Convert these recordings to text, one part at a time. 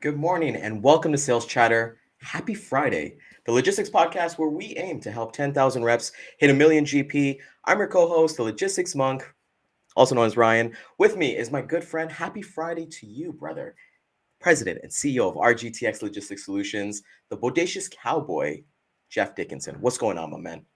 Good morning and welcome to Sales Chatter. Happy Friday, the logistics podcast where we aim to help 10,000 reps hit a million GP. I'm your co host, the logistics monk, also known as Ryan. With me is my good friend. Happy Friday to you, brother. President and CEO of RGTX Logistics Solutions, the bodacious cowboy, Jeff Dickinson. What's going on, my man?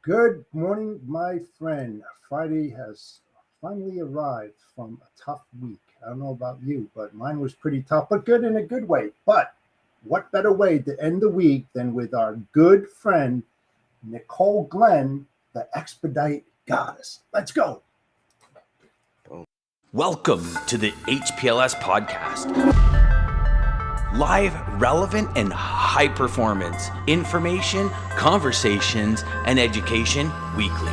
Good morning, my friend. Friday has finally arrived from a tough week. I don't know about you, but mine was pretty tough, but good in a good way. But what better way to end the week than with our good friend, Nicole Glenn, the Expedite Goddess? Let's go. Welcome to the HPLS podcast. Live, relevant, and high performance information, conversations, and education weekly.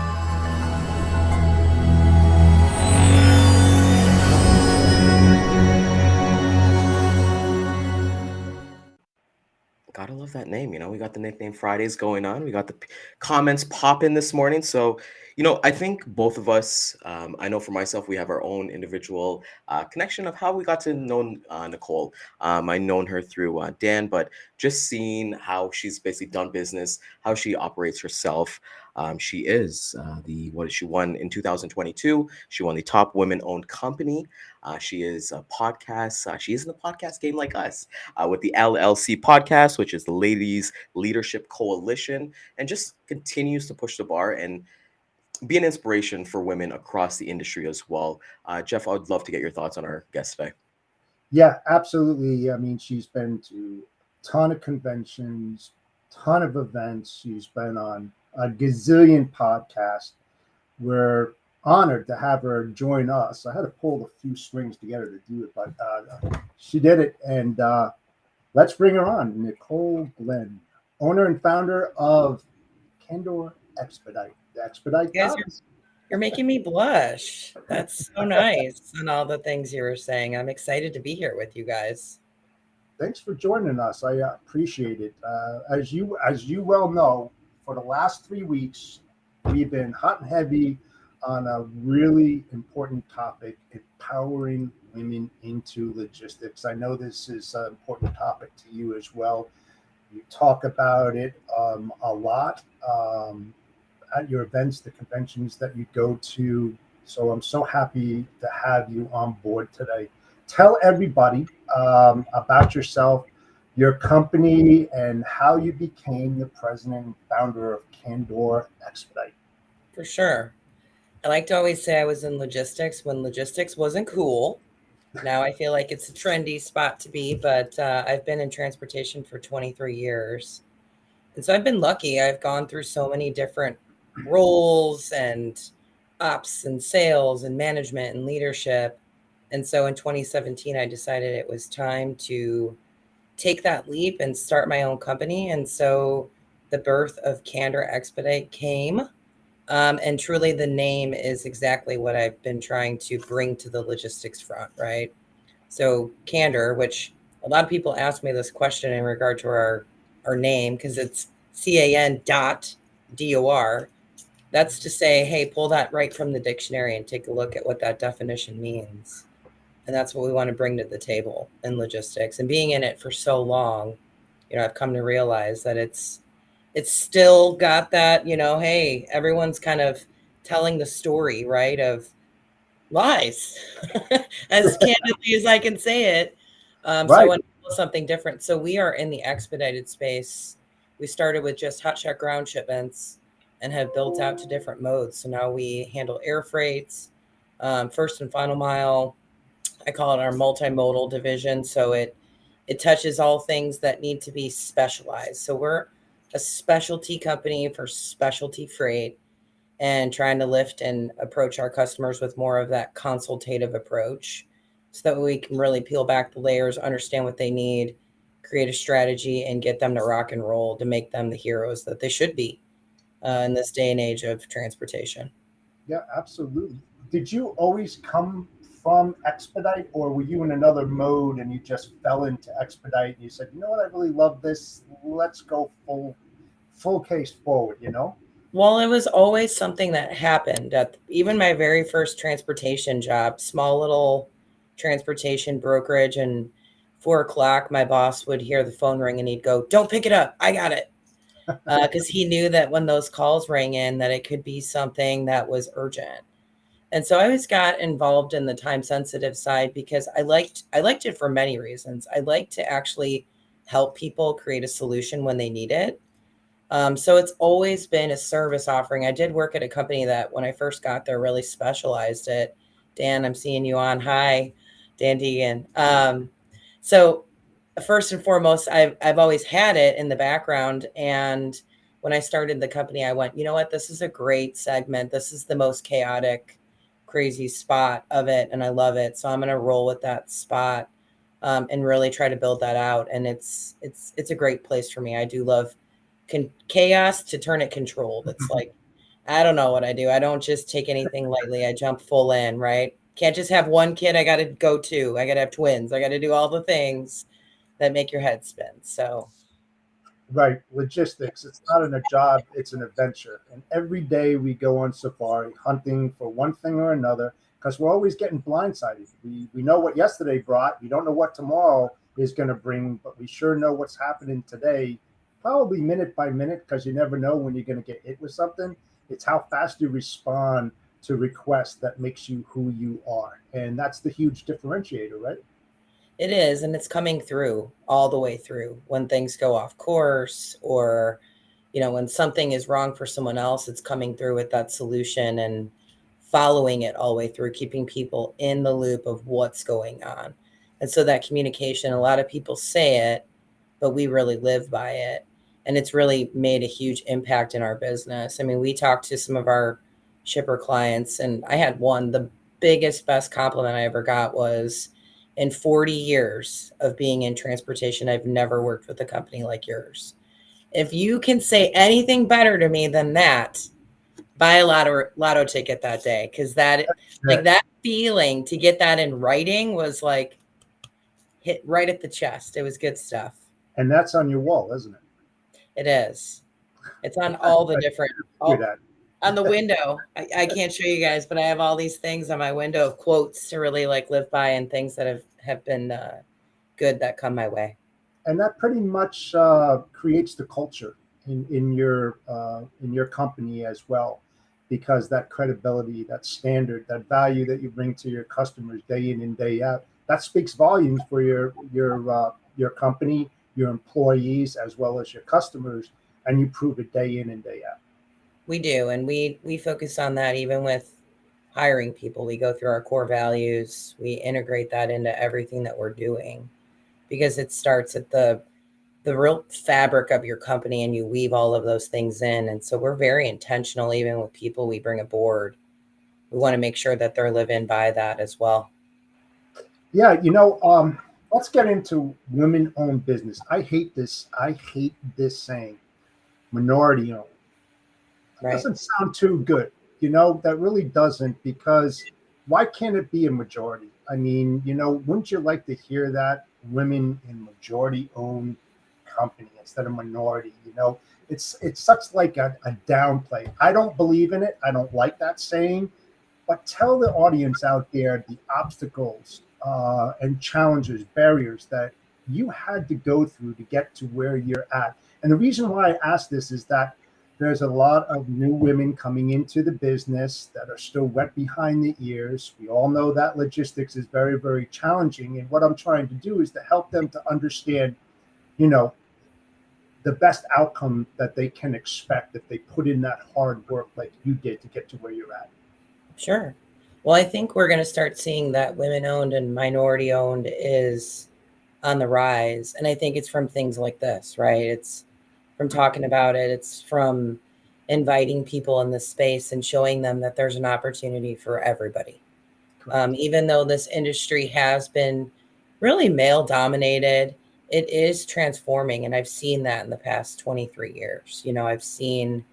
Gotta love that name. We got the nickname Fridays going on. We got the comments popping this morning. So, I think both of us, I know for myself, we have our own individual connection of how we got to know Nicole. I known her through Dan, but just seeing how she's basically done business, how she operates herself. She is what she won in 2022. She won the top women-owned company. She is a podcast. She is in the podcast game like us with the LLC podcast, which is the Ladies Leadership Coalition, and just continues to push the bar and be an inspiration for women across the industry as well. Jeff, I would love to get your thoughts on our guest today. Yeah, absolutely. I mean, she's been to a ton of conventions, ton of events. She's been on a gazillion podcasts. We're honored to have her join us. I had to pull a few strings together to do it, but she did it. And let's bring her on. Nicole Glenn, owner and founder of Candor Expedite. The Expedite Goddess. You're making me blush. That's so nice. And all the things you were saying. I'm excited to be here with you guys. Thanks for joining us. I appreciate it. As you well know, for the last 3 weeks, we've been hot and heavy on a really important topic: empowering women into logistics. I know this is an important topic to you as well. You talk about it a lot at your events, the conventions that you go to. So I'm so happy to have you on board today. Tell everybody about yourself, your company, and how you became the president and founder of Candor Expedite. For sure. I like to always say I was in logistics when logistics wasn't cool. Now I feel like it's a trendy spot to be, but I've been in transportation for 23 years. And so I've been lucky. I've gone through so many different roles and ops and sales and management and leadership. And so in 2017, I decided it was time to take that leap and start my own company. And so the birth of Candor Expedite came. And truly the name is exactly what I've been trying to bring to the logistics front, right? So Candor, which a lot of people ask me this question in regard to our name, because it's CAN.DOR. That's to say, hey, pull that right from the dictionary and take a look at what that definition means. And that's what we want to bring to the table in logistics. And being in it for so long, I've come to realize that it's still got that, hey, everyone's kind of telling the story, right, of lies, as candidly as I can say it. Right. So I want to do something different. So we are in the expedited space. We started with just hot check ground shipments and have built out to different modes. So now we handle air freights, first and final mile. I call it our multimodal division. So it touches all things that need to be specialized. So we're a specialty company for specialty freight and trying to lift and approach our customers with more of that consultative approach so that we can really peel back the layers, understand what they need, create a strategy, and get them to rock and roll to make them the heroes that they should be in this day and age of transportation. Yeah, absolutely. Did you always come from Expedite, or were you in another mode and you just fell into Expedite and you said, you know what, I really love this. Let's go full case forward, Well, it was always something that happened at even my very first transportation job, small little transportation brokerage. And 4 o'clock, my boss would hear the phone ring and he'd go, "Don't pick it up. I got it." Because he knew that when those calls rang in, that it could be something that was urgent. And so I always got involved in the time sensitive side because I liked it for many reasons. I like to actually help people create a solution when they need it. So it's always been a service offering. I did work at a company that when I first got there really specialized it. Dan, I'm seeing you on. Hi, Dan Deegan. So first and foremost, I've always had it in the background. And when I started the company, I went, you know what, this is a great segment. This is the most chaotic, crazy spot of it. And I love it. So I'm going to roll with that spot and really try to build that out. And it's a great place for me. I do love chaos to turn it controlled. It's like, I don't know what I do. I don't just take anything lightly. I jump full in, right? Can't just have one kid. I got to go two. I got to have twins. I got to do all the things that make your head spin. So, Right. Logistics. It's not a job, it's an adventure. And every day we go on safari hunting for one thing or another because we're always getting blindsided. We know what yesterday brought. We don't know what tomorrow is going to bring, but we sure know what's happening today, probably minute by minute, because you never know when you're going to get hit with something. It's how fast you respond to requests that makes you who you are. And that's the huge differentiator, right? it is, and it's coming through all the way through when things go off course or, when something is wrong for someone else, it's coming through with that solution and following it all the way through, keeping people in the loop of what's going on. And so that communication, a lot of people say it, but we really live by it. And it's really made a huge impact in our business. I mean, we talked to some of our shipper clients, and I had one, the biggest, best compliment I ever got was, in 40 years of being in transportation, I've never worked with a company like yours. If you can say anything better to me than that, buy a lotto ticket that day. Cause that feeling to get that in writing was like hit right at the chest. It was good stuff. And that's on your wall, isn't it? It is. It's on all the different, Figure that. on the window. I can't show you guys, but I have all these things on my window of quotes to really like live by and things that have been good that come my way. And that pretty much creates the culture in your company as well, because that credibility, that standard, that value that you bring to your customers day in and day out, that speaks volumes for your company, your employees, as well as your customers, and you prove it day in and day out. We do, and we focus on that even with hiring people. We go through our core values. We integrate that into everything that we're doing because it starts at the real fabric of your company and you weave all of those things in. And so we're very intentional, even with people we bring aboard. We want to make sure that they're living by that as well. Yeah, let's get into women-owned business. I hate this saying, minority owned. It Right. doesn't sound too good. That really doesn't, because why can't it be a majority? I mean, wouldn't you like to hear that women in majority owned company instead of minority? It's such like a downplay. I don't believe in it. I don't like that saying, but tell the audience out there the obstacles and challenges, barriers that you had to go through to get to where you're at. And the reason why I ask this is that there's a lot of new women coming into the business that are still wet behind the ears. We all know that logistics is very, very challenging. And what I'm trying to do is to help them to understand, the best outcome that they can expect if they put in that hard work like you did to get to where you're at. Sure. Well, I think we're going to start seeing that women owned and minority owned is on the rise. And I think it's from things like this, right? It's from talking about it. It's from inviting people in this space and showing them that there's an opportunity for everybody. Even though this industry has been really male dominated, it is transforming. And I've seen that in the past 23 years. I've seen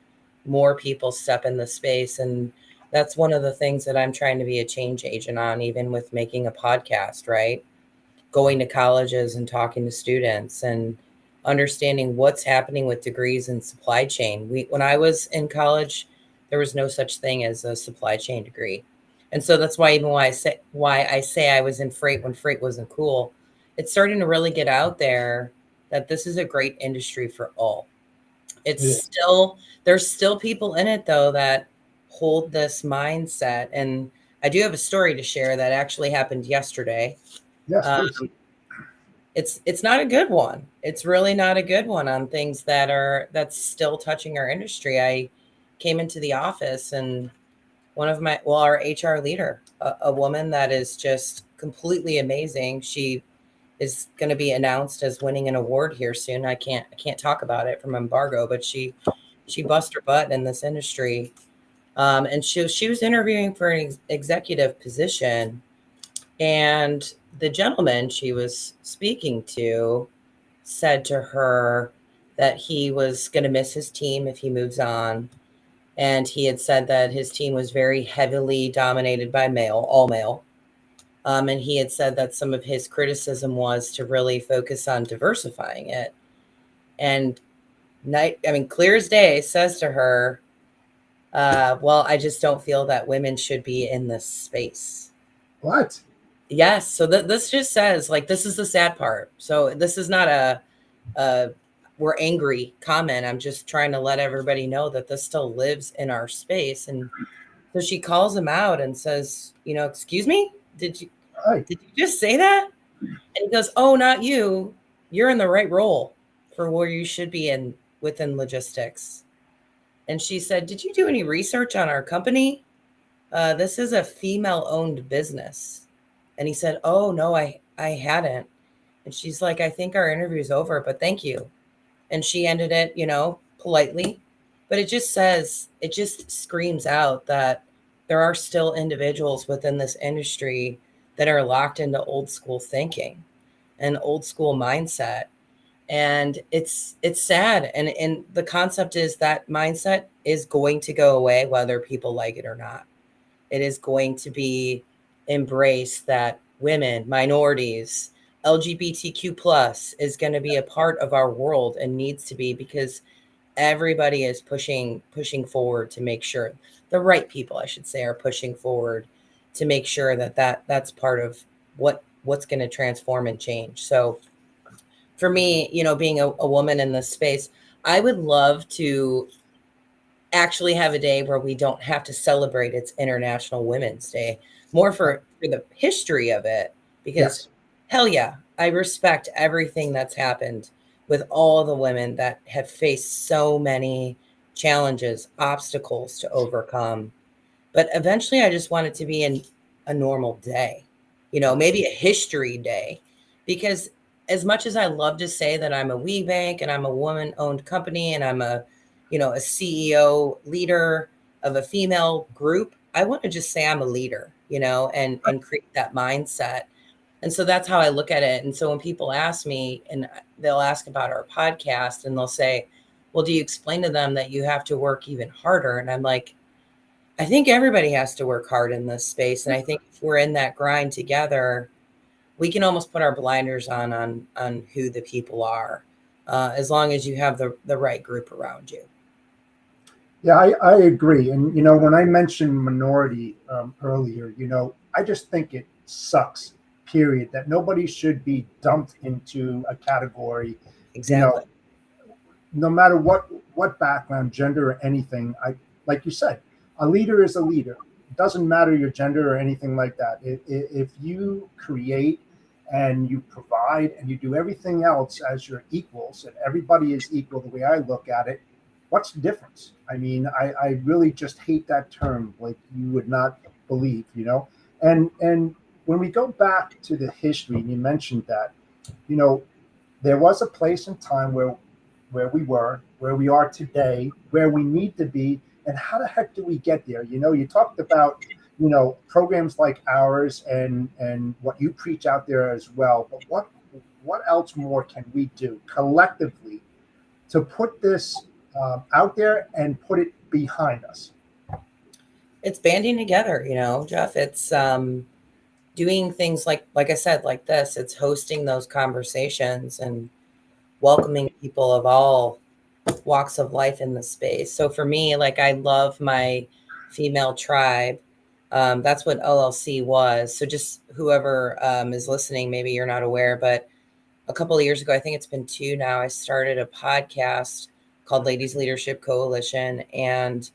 more people step in the space. And that's one of the things that I'm trying to be a change agent on, even with making a podcast, right? Going to colleges and talking to students and understanding what's happening with degrees in supply chain. When I was in college, there was no such thing as a supply chain degree. And so that's why even why I say I was in freight when freight wasn't cool. it's starting to really get out there that this is a great industry for all. It's Yeah. still, there's still people in it though that hold this mindset. And I do have a story to share that actually happened yesterday. Yes, Um, please. it's not a good one. It's really not a good one on things that's still touching our industry. I came into the office and our HR leader, a woman that is just completely amazing. She is going to be announced as winning an award here soon. I can't talk about it from embargo, but she bust her butt in this industry. And she was interviewing for an executive position, and the gentleman she was speaking to said to her that he was going to miss his team if he moves on. And he had said that his team was very heavily dominated by male, all male. And he had said that some of his criticism was to really focus on diversifying it. And clear as day, says to her, well, I just don't feel that women should be in this space. What? Yes. So this just says, like, this is the sad part. So this is not a we're angry comment. I'm just trying to let everybody know that this still lives in our space. And so she calls him out and says, excuse me, Right. did you just say that? And he goes, oh, not you. You're in the right role for where you should be in within logistics. And she said, did you do any research on our company? This is a female-owned business. And he said, oh, no, I hadn't. And she's like, I think our interview's over, but thank you. And she ended it, politely. But it just screams out that there are still individuals within this industry that are locked into old school thinking and old school mindset. And it's sad. And the concept is that mindset is going to go away, whether people like it or not. It is going to be embraced that women, minorities, LGBTQ plus is going to be a part of our world and needs to be, because everybody is pushing forward to make sure the right people, I should say, are pushing forward to make sure that's part of what's going to transform and change. So for me, being a woman in this space, I would love to actually have a day where we don't have to celebrate it's International Women's Day, more for the history of it, because Yes. hell yeah, I respect everything that's happened with all the women that have faced so many challenges, obstacles to overcome. But eventually I just want it to be a normal day, maybe a history day, because as much as I love to say that I'm a we bank and I'm a woman owned company and I'm a CEO leader of a female group, I want to just say I'm a leader, and create that mindset. And so that's how I look at it. And so when people ask me, and they'll ask about our podcast, and they'll say, well, do you explain to them that you have to work even harder? And I'm like, I think everybody has to work hard in this space. And I think if we're in that grind together, we can almost put our blinders on who the people are, as long as you have the right group around you. Yeah, I agree. And, when I mentioned minority earlier, I just think it sucks, period, that nobody should be dumped into a category, Exactly. no matter what background, gender, or anything. Like you said, a leader is a leader. It doesn't matter your gender or anything like that. If you create and you provide and you do everything else as your equals, and everybody is equal the way I look at it, what's the difference? I mean, I really just hate that term, like you would not believe, And when we go back to the history, and you mentioned that, there was a place and time where we were, where we are today, where we need to be, and how the heck do we get there? You talked about, programs like ours and what you preach out there as well. But what else more can we do collectively to put this out there and put it behind us? It's banding together, Jeff. It's doing things like I said, like this. It's hosting those conversations and welcoming people of all walks of life in the space. So for me, like, I love my female tribe. That's what LLC was. So just whoever is listening, maybe you're not aware, but a couple of years ago, I think it's been 2 now, I started a podcast called Ladies Leadership Coalition, and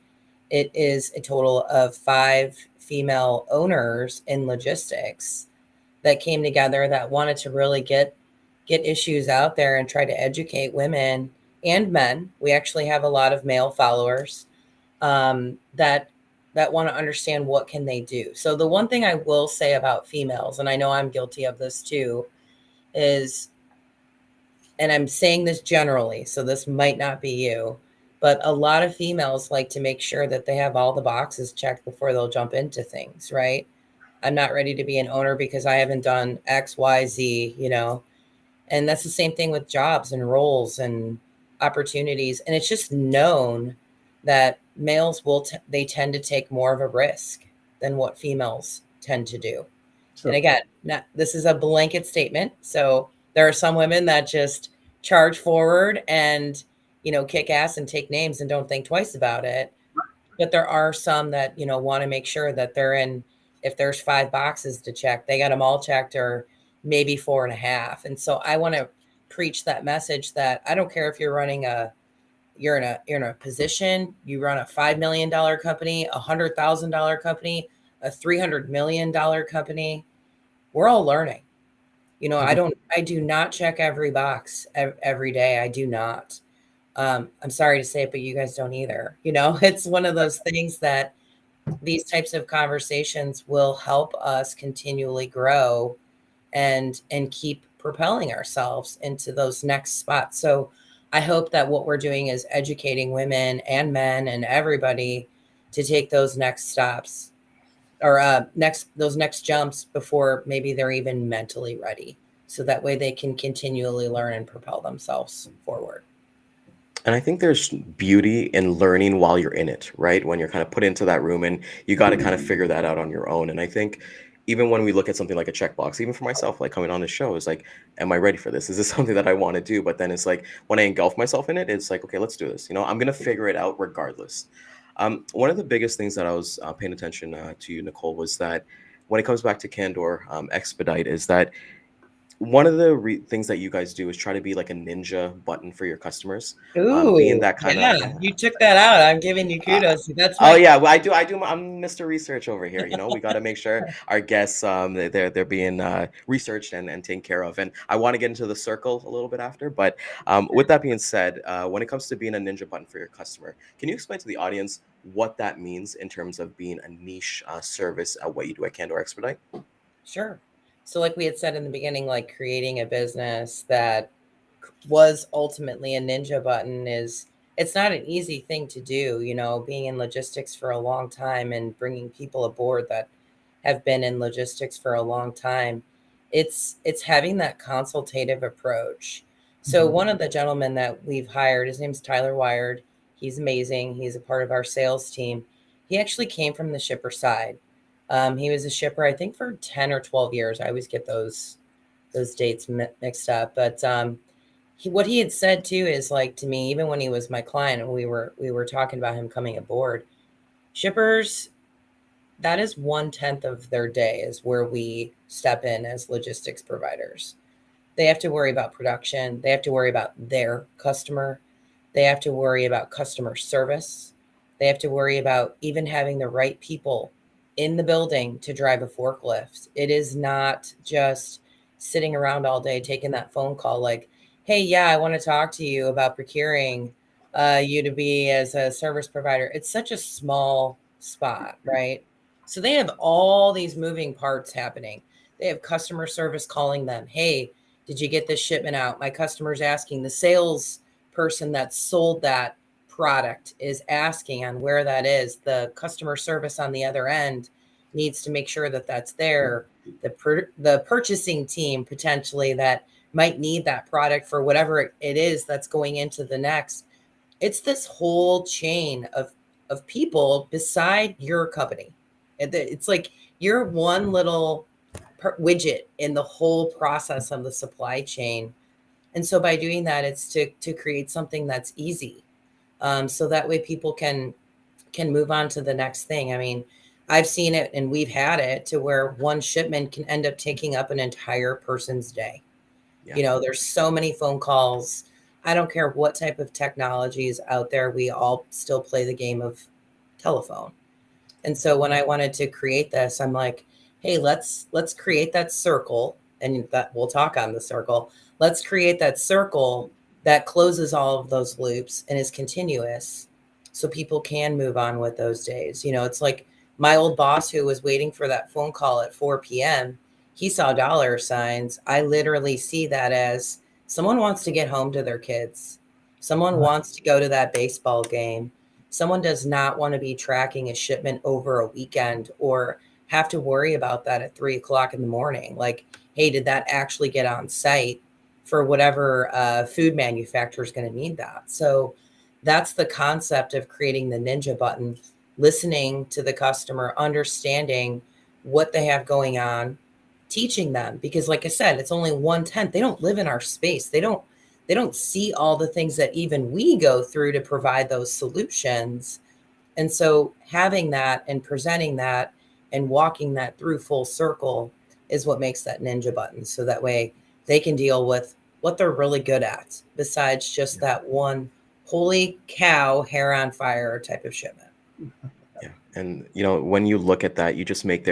it is a total of 5 female owners in logistics that came together that wanted to really get issues out there and try to educate women and men. We actually have a lot of male followers that want to understand what can they do. So the one thing I will say about females, and I know I'm guilty of this too, is, and I'm saying this generally, so this might not be you, but a lot of females like to make sure that they have all the boxes checked before they'll jump into things, right? I'm not ready to be an owner because I haven't done X, Y, Z, and that's the same thing with jobs and roles and opportunities. And it's just known that males they tend to take more of a risk than what females tend to do. Sure. And again, this is a blanket statement. So there are some women that just charge forward and, kick ass and take names and don't think twice about it. But there are some that, want to make sure that they're in, if there's 5 boxes to check, they got them all checked, or maybe 4.5. And so I want to preach that message that I don't care if you're running you're in a position, you run a $5 million company, $100,000 company, a $300 million company. We're all learning. I do not check every box every day. I do not. I'm sorry to say it, but you guys don't either. It's one of those things that these types of conversations will help us continually grow and keep propelling ourselves into those next spots. So I hope that what we're doing is educating women and men and everybody to take those next stops, or those next jumps before maybe they're even mentally ready. So that way they can continually learn and propel themselves forward. And I think there's beauty in learning while you're in it, right? When you're kind of put into that room and you got to kind of figure that out on your own. And I think even when we look at something like a checkbox, even for myself, like coming on the show, is like, am I ready for this? Is this something that I want to do? But then it's like, when I engulf myself in it, it's like, okay, let's do this. I'm going to figure it out regardless. One of the biggest things that I was paying attention to you, Nicole, was that when it comes back to Candor Expedite, is that one of the things that you guys do is try to be like a ninja button for your customers. Being Ooh, that kind of, yeah, you took that out. I'm giving you uh, kudos. That's oh my yeah, well, I do. I'm Mr. Research over here. We got to make sure our guests they're being researched and taken care of. And I want to get into the circle a little bit after. But with that being said, when it comes to being a ninja button for your customer, can you explain to the audience what that means in terms of being a niche service at what you do at Candor Expedite? Sure. So like we had said in the beginning, like creating a business that was ultimately a ninja button it's not an easy thing to do, being in logistics for a long time and bringing people aboard that have been in logistics for a long time. It's having that consultative approach. So one of the gentlemen that we've hired, his name's Tyler Wired. He's amazing. He's a part of our sales team. He actually came from the shipper side. He was a shipper, I think, for 10 or 12 years. I always get those dates mixed up. But what he had said too is, like, to me, even when he was my client and we were talking about him coming aboard, shippers, that is 1/10 of their day is where we step in as logistics providers. They have to worry about production. They have to worry about their customer. They have to worry about customer service. They have to worry about even having the right people in the building to drive a forklift. It is not just sitting around all day taking that phone call like, hey, yeah, I want to talk to you about procuring you to be as a service provider. It's such a small spot, right? So they have all these moving parts happening. They have customer service calling them, hey, did you get this shipment out? My customer's asking. The sales person that sold that product is asking on where that is. The customer service on the other end needs to make sure that that's there. The purchasing team potentially that might need that product for whatever it is that's going into the next. It's this whole chain of people beside your company. It's like you're one little widget in the whole process of the supply chain. And so by doing that, it's to create something that's easy. So that way people can move on to the next thing. I mean, I've seen it and we've had it to where one shipment can end up taking up an entire person's day. Yeah. There's so many phone calls. I don't care what type of technology is out there. We all still play the game of telephone. And so when I wanted to create this, I'm like, hey, let's create that circle, and that we'll talk on the circle. Let's create that circle that closes all of those loops and is continuous so people can move on with those days. It's like my old boss who was waiting for that phone call at 4 p.m. He saw dollar signs. I literally see that as someone wants to get home to their kids. Someone wants to go to that baseball game. Someone does not want to be tracking a shipment over a weekend or have to worry about that at 3 o'clock in the morning. Like, hey, did that actually get on site for whatever food manufacturer is going to need that? So that's the concept of creating the Ninja button, listening to the customer, understanding what they have going on, teaching them. Because like I said, it's only 1/10. They don't live in our space. They don't see all the things that even we go through to provide those solutions. And so having that and presenting that and walking that through full circle is what makes that Ninja button. So that way they can deal with what they're really good at besides just that one holy cow hair on fire type of shipment. Yeah. And when you look at that, you just make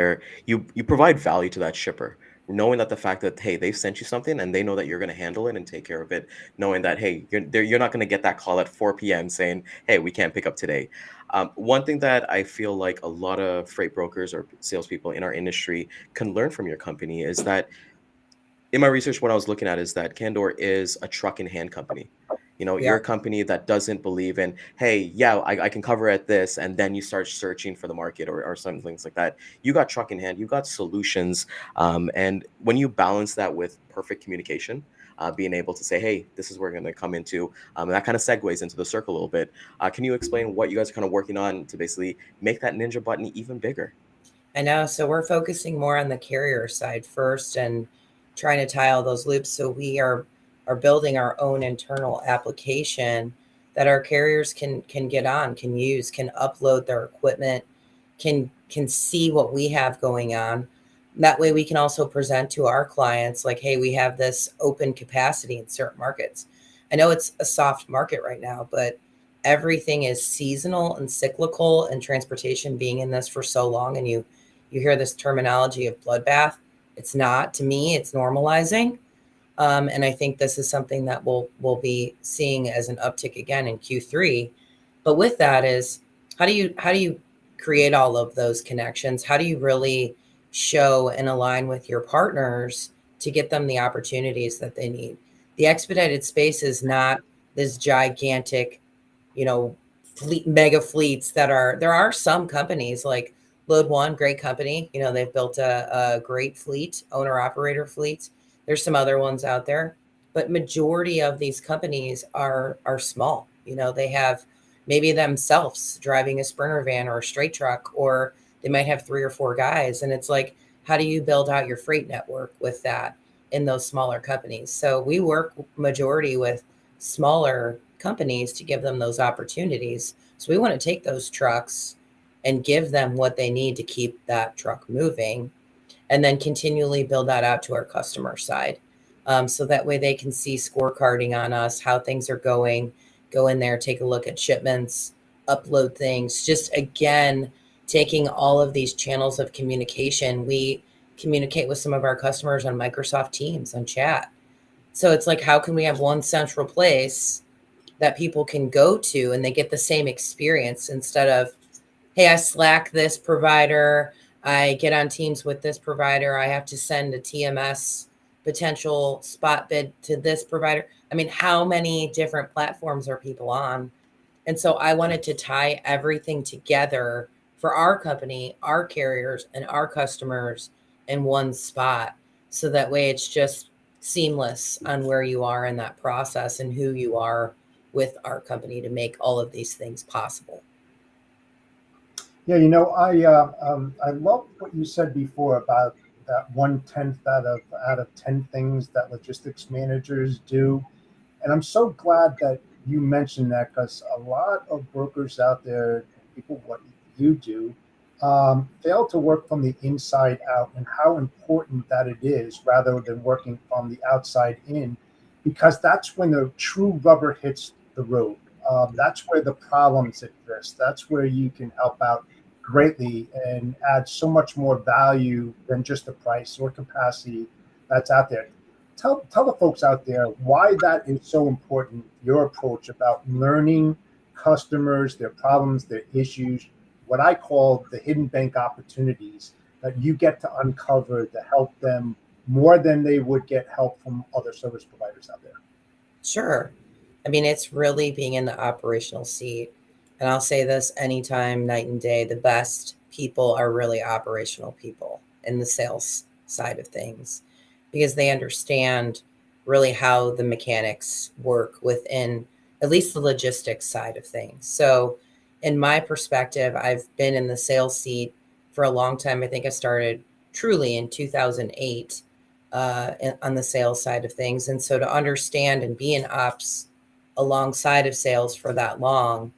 you provide value to that shipper, knowing that the fact that, hey, they've sent you something and they know that you're going to handle it and take care of it, knowing that, hey, you're not going to get that call at 4 p.m. saying, hey, we can't pick up today. One thing that I feel like a lot of freight brokers or salespeople in our industry can learn from your company is that in my research, what I was looking at is that Candor is a truck in hand company. We You're a are. company that doesn't believe in, hey, yeah, I can cover at this, and then you start searching for the market or some things like that. You got truck in hand, you got solutions, and when you balance that with perfect communication, being able to say, hey, this is where we're going to come into, and that kind of segues into the circle a little bit. Can you explain what you guys are kind of working on to basically make that Ninja button even bigger? I know. So we're focusing more on the carrier side first and trying to tie all those loops. So we are building our own internal application that our carriers can get on, can use, can upload their equipment, can see what we have going on. That way we can also present to our clients like, hey, we have this open capacity in certain markets. I know it's a soft market right now, but everything is seasonal and cyclical, and transportation being in this for so long, and you hear this terminology of bloodbath. It's not. To me, it's normalizing. And I think this is something that we'll be seeing as an uptick again in Q3. But with that is how do you create all of those connections? How do you really show and align with your partners to get them the opportunities that they need? The expedited space is not this gigantic, you know, mega fleets there are some companies like Load One, great company. They've built a great fleet, owner operator fleet. There's some other ones out there, but majority of these companies are small. They have maybe themselves driving a Sprinter van or a straight truck, or they might have 3 or 4 guys. And it's like, how do you build out your freight network with that in those smaller companies? So we work majority with smaller companies to give them those opportunities. So we want to take those trucks and give them what they need to keep that truck moving, and then continually build that out to our customer side. So that way they can see scorecarding on us, how things are going, go in there, take a look at shipments, upload things. Just again, taking all of these channels of communication. We communicate with some of our customers on Microsoft Teams, on chat. So it's like, how can we have one central place that people can go to and they get the same experience instead of, hey, I Slack this provider, I get on Teams with this provider, I have to send a TMS potential spot bid to this provider. I mean, how many different platforms are people on? And so I wanted to tie everything together for our company, our carriers, and our customers in one spot. So that way it's just seamless on where you are in that process and who you are with our company to make all of these things possible. Yeah, I love what you said before about that 1/10 out of 10 things that logistics managers do, and I'm so glad that you mentioned that because a lot of brokers out there, people what you do, fail to work from the inside out, and how important that it is rather than working from the outside in, because that's when the true rubber hits the road. That's where the problems exist. That's where you can help out greatly and add so much more value than just the price or capacity that's out there. Tell the folks out there why that is so important, your approach about learning customers, their problems, their issues, what I call the hidden bank opportunities that you get to uncover to help them more than they would get help from other service providers out there. Sure. I mean, it's really being in the operational seat. And I'll say this anytime, night and day, the best people are really operational people in the sales side of things because they understand really how the mechanics work within at least the logistics side of things. So, in my perspective, I've been in the sales seat for a long time. I think I started truly in 2008 on the sales side of things. And so to understand and be in ops alongside of sales for that long,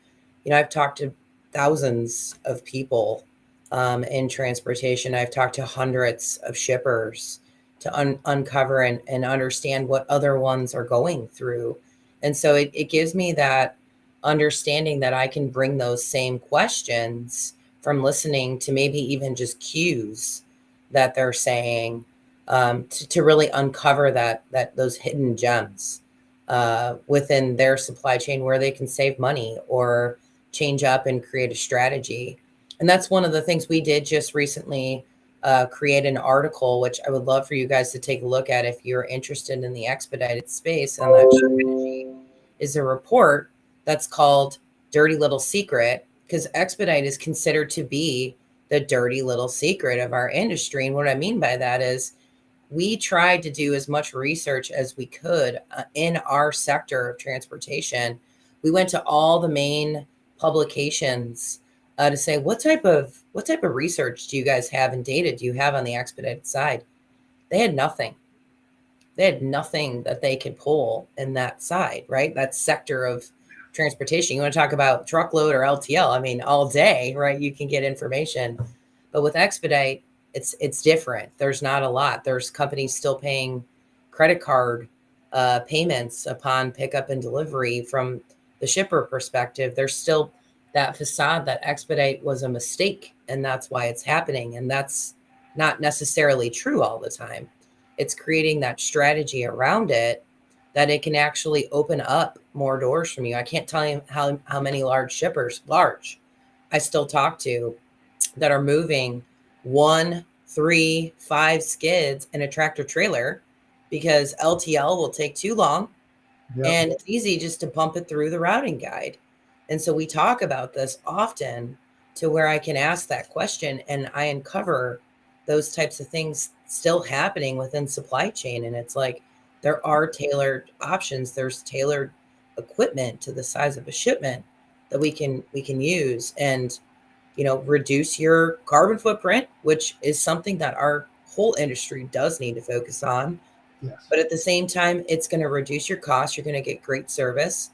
I've talked to thousands of people in transportation. I've talked to hundreds of shippers to uncover and understand what other ones are going through. And so it gives me that understanding that I can bring those same questions from listening to maybe even just cues that they're saying to really uncover that those hidden gems within their supply chain where they can save money or change up and create a strategy. And that's one of the things we did just recently, create an article, which I would love for you guys to take a look at if you're interested in the expedited space and that strategy, is a report that's called Dirty Little Secret, because expedite is considered to be the dirty little secret of our industry. And what I mean by that is we tried to do as much research as we could in our sector of transportation. We went to all the main publications to say what type of research do you guys have and data do you have on the expedited side? They had nothing. They had nothing that they could pull in that side, right? That sector of transportation. You want to talk about truckload or LTL? I mean, all day, right? You can get information, but with expedite, it's different. There's not a lot. There's companies still paying credit card payments upon pickup and delivery. From the shipper perspective, there's still that facade that expedite was a mistake and that's why it's happening. And that's not necessarily true all the time. It's creating that strategy around it that it can actually open up more doors from you. I can't tell you how many large shippers, I still talk to that are moving 1, 3, 5 skids in a tractor trailer because LTL will take too long. Yep. And it's easy just to bump it through the routing guide. And so we talk about this often to where I can ask that question and I uncover those types of things still happening within supply chain. And it's like there are tailored options. There's tailored equipment to the size of a shipment that we can use and reduce your carbon footprint, which is something that our whole industry does need to focus on. Yes. But at the same time, it's going to reduce your costs. You're going to get great service.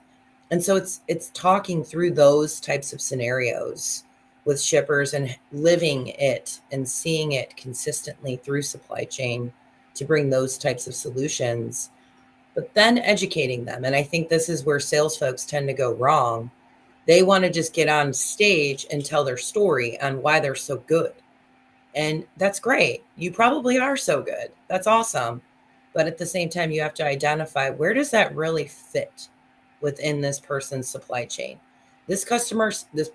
And so it's talking through those types of scenarios with shippers and living it and seeing it consistently through supply chain to bring those types of solutions, but then educating them. And I think this is where sales folks tend to go wrong. They want to just get on stage and tell their story on why they're so good. And that's great. You probably are so good. That's awesome. But at the same time, you have to identify where does that really fit within this person's supply chain. This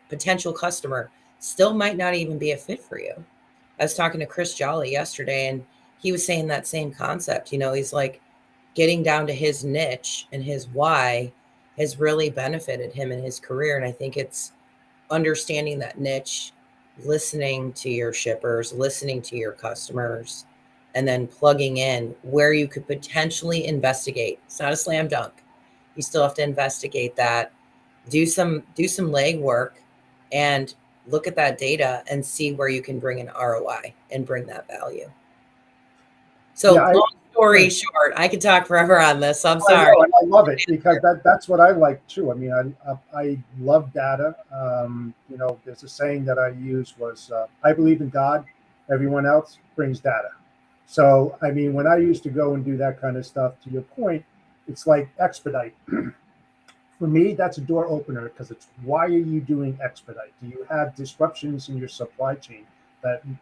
potential customer still might not even be a fit for you. I was talking to Chris Jolly yesterday and he was saying that same concept. He's like getting down to his niche and his why has really benefited him in his career. And I think it's understanding that niche, listening to your shippers, listening to your customers, and then plugging in where you could potentially investigate. It's not a slam dunk. You still have to investigate that, do some legwork and look at that data and see where you can bring an ROI and bring that value. So Yeah, long story short. I could talk forever on this. So I'm I sorry. know, and I love it because that's what I like too. I mean, I love data. There's a saying that I use was, I believe in God. Everyone else brings data. So, I mean, when I used to go and do that kind of stuff, to your point, it's like Expedite. For me, that's a door opener because it's why are you doing Expedite? Do you have disruptions in your supply chain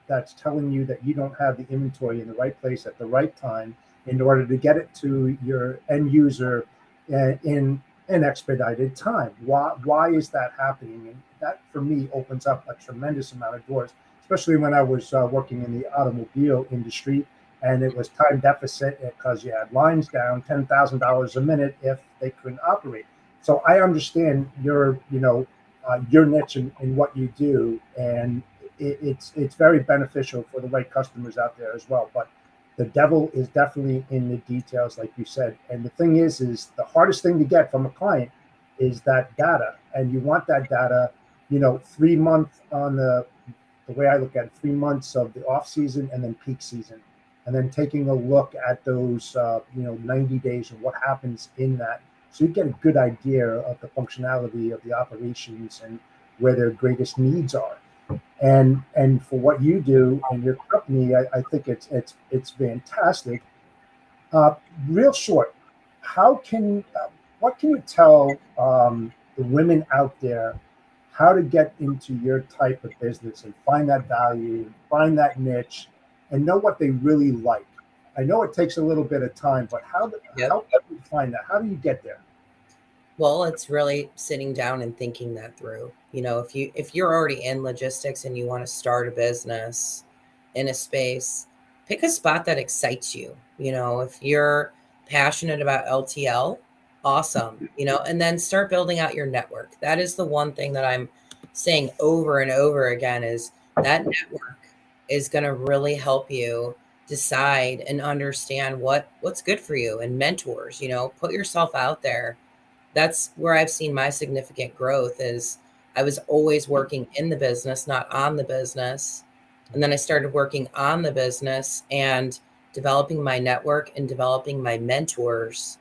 that's telling you that you don't have the inventory in the right place at the right time in order to get it to your end user in an expedited time? Why is that happening? And that for me opens up a tremendous amount of doors, especially when I was working in the automobile industry and it was time deficit because you had lines down $10,000 a minute if they couldn't operate. So I understand your niche in what you do, and it's very beneficial for the right customers out there as well. But the devil is definitely in the details, like you said. And the thing is the hardest thing to get from a client is that data, and you want that data, 3 month on the way I look at it, 3 months of the off season and then peak season, and then taking a look at those 90 days and what happens in that, so you get a good idea of the functionality of the operations and where their greatest needs are. And for what you do in your company, I think it's fantastic. Uh, Real short, how can what can you tell the women out there how to get into your type of business and find that value, find that niche, and know what they really like? I know it takes a little bit of time, but Yep. how do you find that? How do you get there? Well, it's really sitting down and thinking that through. If you're already in logistics and you want to start a business in a space, pick a spot that excites you. If you're passionate about LTL, awesome. And then start building out your network. That is the one thing that I'm saying over and over again is that network is going to really help you decide and understand what's good for you, and mentors, put yourself out there. That's where I've seen my significant growth is I was always working in the business, not on the business. And then I started working on the business and developing my network and developing my mentors.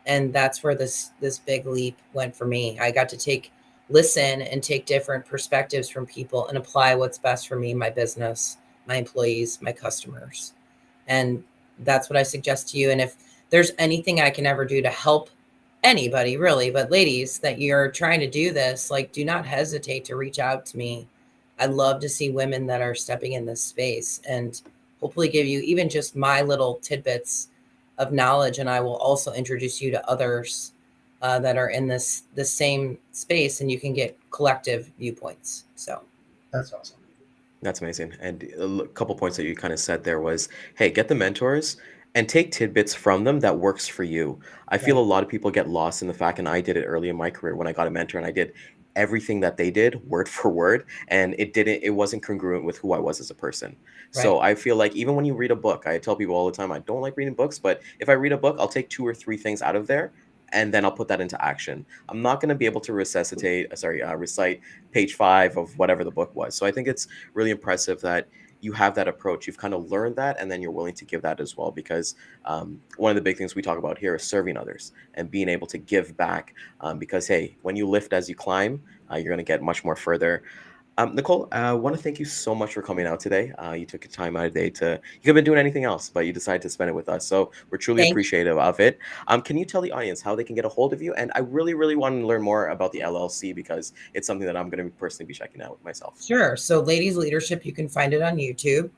And that's where this big leap went for me. I got to listen and take different perspectives from people and apply what's best for me, my business, my employees, my customers. And that's what I suggest to you. And if there's anything I can ever do to help anybody really, but ladies that you're trying to do this, like, do not hesitate to reach out to me. I love to see women that are stepping in this space and hopefully give you even just my little tidbits of knowledge. And I will also introduce you to others that are in this same space, and you can get collective viewpoints. So That's awesome. That's amazing. And couple points that you kind of said there was, hey, get the mentors and take tidbits from them that works for you. I feel a Right. lot of people get lost in the fact, and I did it early in my career when I got a mentor and I did everything that they did word for word, and it wasn't congruent with who I was as a person. right. So I feel like even when you read a book, I tell people all the time, I don't like reading books, but if I read a book, I'll take two or three things out of there and then I'll put that into action. I'm not going to be able to recite page 5 of whatever the book was. So I think it's really impressive that you have that approach. You've kind of learned that, and then you're willing to give that as well. Because one of the big things we talk about here is serving others and being able to give back. Because hey, when you lift as you climb, you're going to get much more further. Nicole, I want to thank you so much for coming out today. You took your time out of the day you could have been doing anything else, but you decided to spend it with us. So we're truly Thank you. appreciative of it. Can you tell the audience how they can get a hold of you? And I really, really want to learn more about the LLC because it's something that I'm going to personally be checking out myself. Sure. So Ladies Leadership, you can find it on YouTube.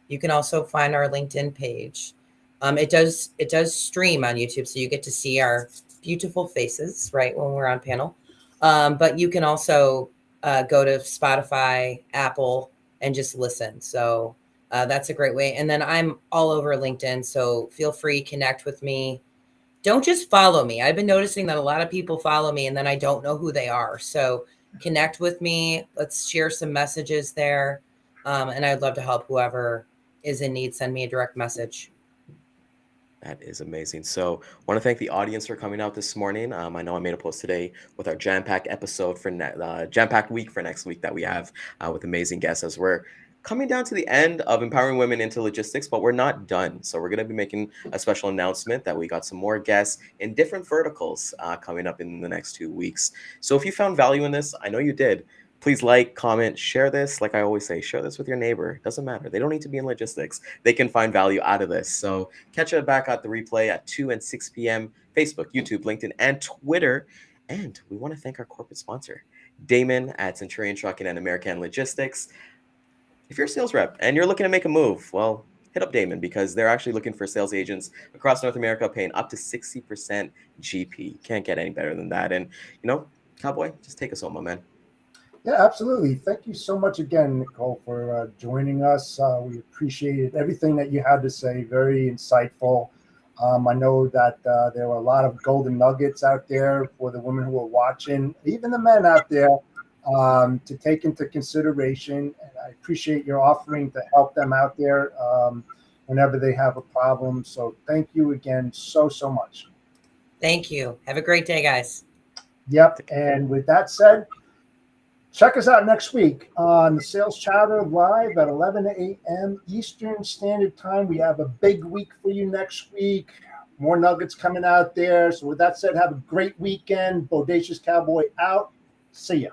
You can also find our LinkedIn page. It does stream on YouTube, so you get to see our beautiful faces, right, when we're on panel. But you can also go to Spotify, Apple, and just listen. So that's a great way. And then I'm all over LinkedIn, so feel free, connect with me. Don't just follow me. I've been noticing that a lot of people follow me and then I don't know who they are. So connect with me. Let's share some messages there. And I'd love to help whoever is in need. Send me a direct message. That is amazing. So, want to thank the audience for coming out this morning. I know I made a post today with our jam-packed episode for jam-packed week for next week that we have with amazing guests as we're coming down to the end of empowering women into logistics, but we're not done. So we're going to be making a special announcement that we got some more guests in different verticals coming up in the next 2 weeks. So if you found value in this, I know you did. Please like, comment, share this. Like I always say, share this with your neighbor. It doesn't matter. They don't need to be in logistics. They can find value out of this. So catch it back at the replay at 2 and 6 p.m. Facebook, YouTube, LinkedIn, and Twitter. And we want to thank our corporate sponsor, Daman at Centurion Trucking and American Logistics. If you're a sales rep and you're looking to make a move, well, hit up Daman because they're actually looking for sales agents across North America paying up to 60% GP. Can't get any better than that. And, Cowboy, just take us home, my man. Yeah, absolutely. Thank you so much again, Nicole, for joining us. We appreciated everything that you had to say. Very insightful. I know that there were a lot of golden nuggets out there for the women who are watching, even the men out there, to take into consideration. And I appreciate your offering to help them out there whenever they have a problem. So thank you again so much. Thank you. Have a great day, guys. Yep. And with that said, check us out next week on the Sales Chatter live at 11 a.m. Eastern Standard Time. We have a big week for you next week. More nuggets coming out there. So with that said, have a great weekend. Bodacious Cowboy out. See ya.